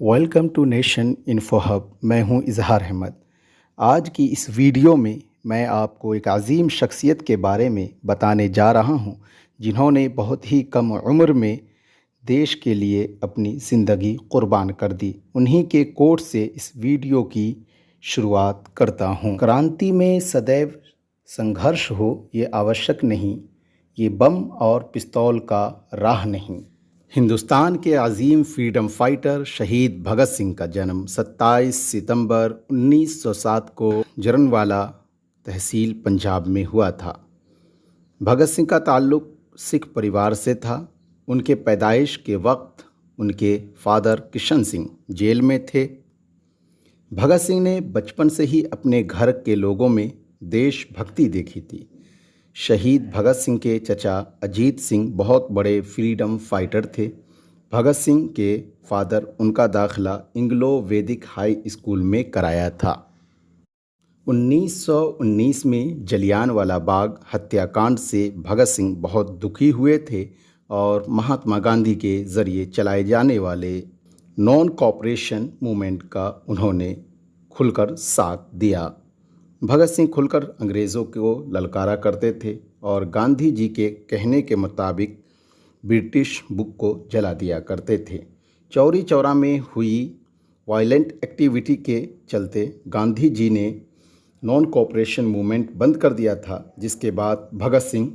Welcome to nation info hub. मैं हूं इजहार अहमद। आज की इस वीडियो में मैं आपको एक अजीम शख्सियत के बारे में बताने जा रहा हूं, जिन्होंने बहुत ही कम उम्र में देश के लिए अपनी ज़िंदगी कुर्बान कर दी। उन्हीं के कोट से इस वीडियो की शुरुआत करता हूं। क्रांति में सदैव संघर्ष हो ये आवश्यक नहीं, ये बम और पिस्तौल का राह नहीं। हिंदुस्तान के अजीम फ्रीडम फाइटर शहीद भगत सिंह का जन्म 27 सितंबर 1907 को जरनवाला तहसील पंजाब में हुआ था। भगत सिंह का ताल्लुक सिख परिवार से था। उनके पैदाइश के वक्त उनके फादर किशन सिंह जेल में थे। भगत सिंह ने बचपन से ही अपने घर के लोगों में देशभक्ति देखी थी। शहीद भगत सिंह के चचा अजीत सिंह बहुत बड़े फ्रीडम फाइटर थे। भगत सिंह के फादर उनका दाखिला इंग्लो वैदिक हाई स्कूल में कराया था। 1919 में जलियांवाला बाग हत्याकांड से भगत सिंह बहुत दुखी हुए थे और महात्मा गांधी के ज़रिए चलाए जाने वाले नॉन कॉपरेशन मूवमेंट का उन्होंने खुलकर साथ दिया। भगत सिंह खुलकर अंग्रेज़ों को ललकारा करते थे और गांधी जी के कहने के मुताबिक ब्रिटिश बुक को जला दिया करते थे। चौरी चौरा में हुई वायलेंट एक्टिविटी के चलते गांधी जी ने नॉन कॉपरेशन मूवमेंट बंद कर दिया था, जिसके बाद भगत सिंह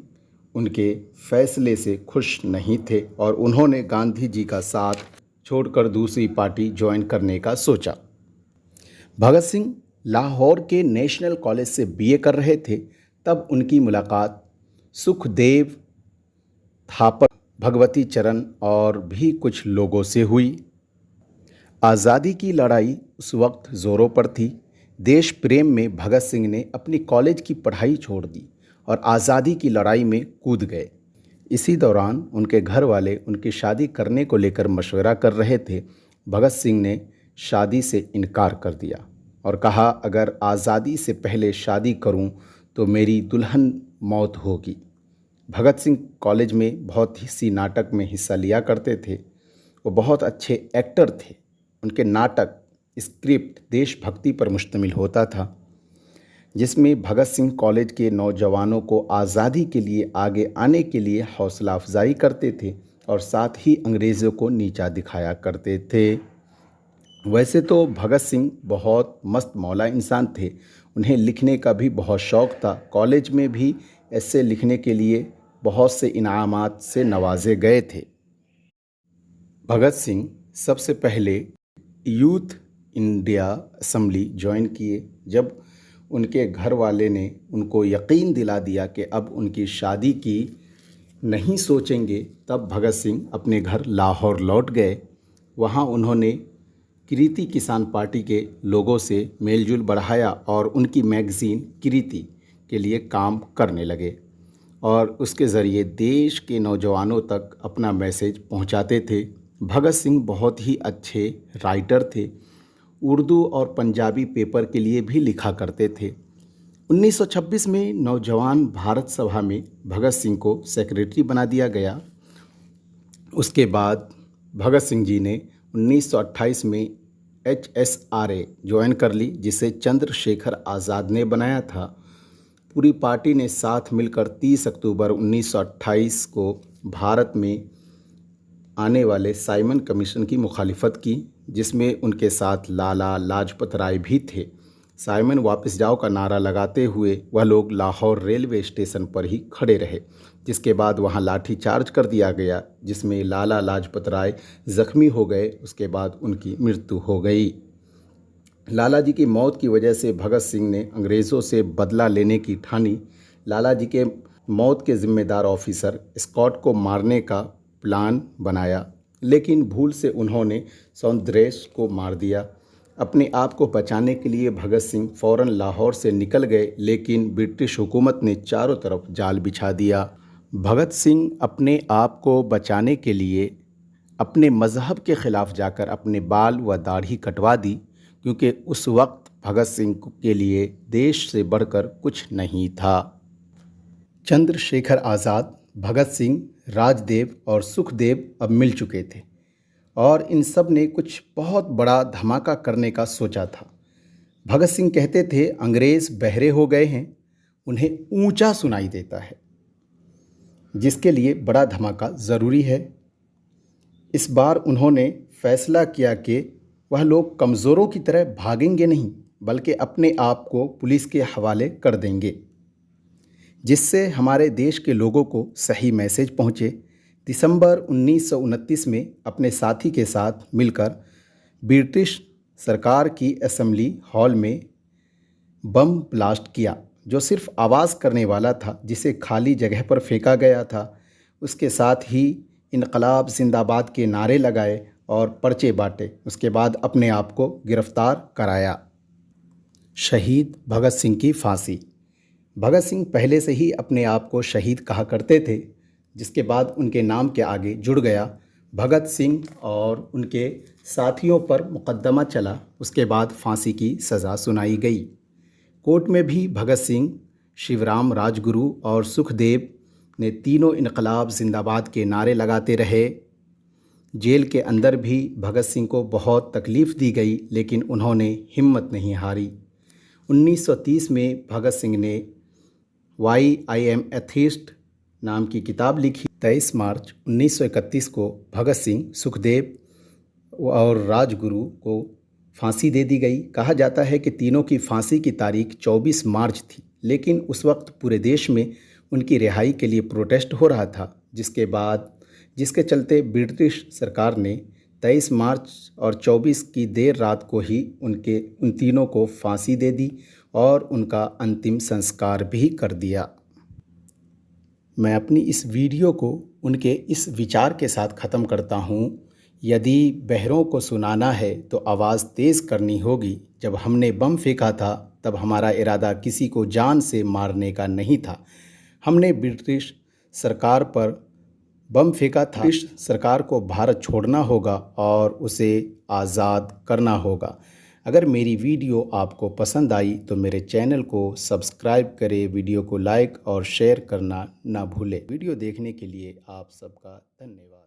उनके फैसले से खुश नहीं थे और उन्होंने गांधी जी का साथ छोड़कर दूसरी पार्टी ज्वाइन करने का सोचा। भगत सिंह लाहौर के नेशनल कॉलेज से बीए कर रहे थे। तब उनकी मुलाकात सुखदेव थापर, भगवती चरण और भी कुछ लोगों से हुई। आज़ादी की लड़ाई उस वक्त ज़ोरों पर थी। देश प्रेम में भगत सिंह ने अपनी कॉलेज की पढ़ाई छोड़ दी और आज़ादी की लड़ाई में कूद गए। इसी दौरान उनके घर वाले उनकी शादी करने को लेकर मशवरा कर रहे थे। भगत सिंह ने शादी से इनकार कर दिया और कहा, अगर आज़ादी से पहले शादी करूं तो मेरी दुल्हन मौत होगी। भगत सिंह कॉलेज में बहुत सी नाटक में हिस्सा लिया करते थे। वो बहुत अच्छे एक्टर थे। उनके नाटक स्क्रिप्ट देशभक्ति पर मुश्तमिल होता था, जिसमें भगत सिंह कॉलेज के नौजवानों को आज़ादी के लिए आगे आने के लिए हौसला अफजाई करते थे और साथ ही अंग्रेज़ों को नीचा दिखाया करते थे। वैसे तो भगत सिंह बहुत मस्त मौला इंसान थे। उन्हें लिखने का भी बहुत शौक़ था। कॉलेज में भी ऐसे लिखने के लिए बहुत से इनामात से नवाजे गए थे। भगत सिंह सबसे पहले यूथ इंडिया असेंबली ज्वाइन किए। जब उनके घर वाले ने उनको यकीन दिला दिया कि अब उनकी शादी की नहीं सोचेंगे, तब भगत सिंह अपने घर लाहौर लौट गए। वहाँ उन्होंने कृति किसान पार्टी के लोगों से मेलजोल बढ़ाया और उनकी मैगज़ीन कृति के लिए काम करने लगे और उसके ज़रिए देश के नौजवानों तक अपना मैसेज पहुंचाते थे। भगत सिंह बहुत ही अच्छे राइटर थे। उर्दू और पंजाबी पेपर के लिए भी लिखा करते थे। 1926 में नौजवान भारत सभा में भगत सिंह को सेक्रेटरी बना दिया गया। उसके बाद भगत सिंह जी ने 1928 में HSRA ज्वाइन कर ली, जिसे चंद्रशेखर आज़ाद ने बनाया था। पूरी पार्टी ने साथ मिलकर 30 अक्टूबर 1928 को भारत में आने वाले साइमन कमीशन की मुखालिफत की, जिसमें उनके साथ लाला लाजपत राय भी थे। साइमन वापस जाओ का नारा लगाते हुए वह लोग लाहौर रेलवे स्टेशन पर ही खड़े रहे, जिसके बाद वहां लाठी चार्ज कर दिया गया, जिसमें लाला लाजपत राय ज़ख्मी हो गए। उसके बाद उनकी मृत्यु हो गई। लाला जी की मौत की वजह से भगत सिंह ने अंग्रेज़ों से बदला लेने की ठानी। लाला जी के मौत के ज़िम्मेदार ऑफिसर स्कॉट को मारने का प्लान बनाया, लेकिन भूल से उन्होंने सौंदर्येश को मार दिया। अपने आप को बचाने के लिए भगत सिंह फ़ौरन लाहौर से निकल गए, लेकिन ब्रिटिश हुकूमत ने चारों तरफ जाल बिछा दिया। भगत सिंह अपने आप को बचाने के लिए अपने मज़हब के ख़िलाफ़ जाकर अपने बाल व दाढ़ी कटवा दी, क्योंकि उस वक्त भगत सिंह के लिए देश से बढ़कर कुछ नहीं था। चंद्रशेखर आज़ाद, भगत सिंह, राजदेव और सुखदेव अब मिल चुके थे। और इन सब ने कुछ बहुत बड़ा धमाका करने का सोचा था। भगत सिंह कहते थे, अंग्रेज़ बहरे हो गए हैं, उन्हें ऊंचा सुनाई देता है, जिसके लिए बड़ा धमाका ज़रूरी है। इस बार उन्होंने फैसला किया कि वह लोग कमज़ोरों की तरह भागेंगे नहीं, बल्कि अपने आप को पुलिस के हवाले कर देंगे, जिससे हमारे देश के लोगों को सही मैसेज पहुँचे। दिसंबर 1929 में अपने साथी के साथ मिलकर ब्रिटिश सरकार की असेंबली हॉल में बम ब्लास्ट किया, जो सिर्फ आवाज़ करने वाला था, जिसे खाली जगह पर फेंका गया था। उसके साथ ही इनकलाब जिंदाबाद के नारे लगाए और पर्चे बांटे। उसके बाद अपने आप को गिरफ्तार कराया। शहीद भगत सिंह की फांसी। भगत सिंह पहले से ही अपने आप को शहीद कहा करते थे, जिसके बाद उनके नाम के आगे जुड़ गया भगत सिंह और उनके साथियों पर मुकदमा चला। उसके बाद फांसी की सज़ा सुनाई गई। कोर्ट में भी भगत सिंह, शिवराम राजगुरु और सुखदेव ने तीनों इनकलाब जिंदाबाद के नारे लगाते रहे। जेल के अंदर भी भगत सिंह को बहुत तकलीफ़ दी गई, लेकिन उन्होंने हिम्मत नहीं हारी। 1930 में भगत सिंह ने वाई आई एम एथिस्ट नाम की किताब लिखी। 23 मार्च 1931 को भगत सिंह, सुखदेव और राजगुरु को फांसी दे दी गई। कहा जाता है कि तीनों की फांसी की तारीख 24 मार्च थी, लेकिन उस वक्त पूरे देश में उनकी रिहाई के लिए प्रोटेस्ट हो रहा था, जिसके चलते ब्रिटिश सरकार ने 23 मार्च और 24 की देर रात को ही उन तीनों को फांसी दे दी और उनका अंतिम संस्कार भी कर दिया। मैं अपनी इस वीडियो को उनके इस विचार के साथ ख़त्म करता हूँ। यदि बहरों को सुनाना है तो आवाज़ तेज़ करनी होगी। जब हमने बम फेंका था तब हमारा इरादा किसी को जान से मारने का नहीं था। हमने ब्रिटिश सरकार पर बम फेंका था। ब्रिटिश सरकार को भारत छोड़ना होगा और उसे आज़ाद करना होगा। अगर मेरी वीडियो आपको पसंद आई तो मेरे चैनल को सब्सक्राइब करें, वीडियो को लाइक और शेयर करना ना भूलें। वीडियो देखने के लिए आप सबका धन्यवाद।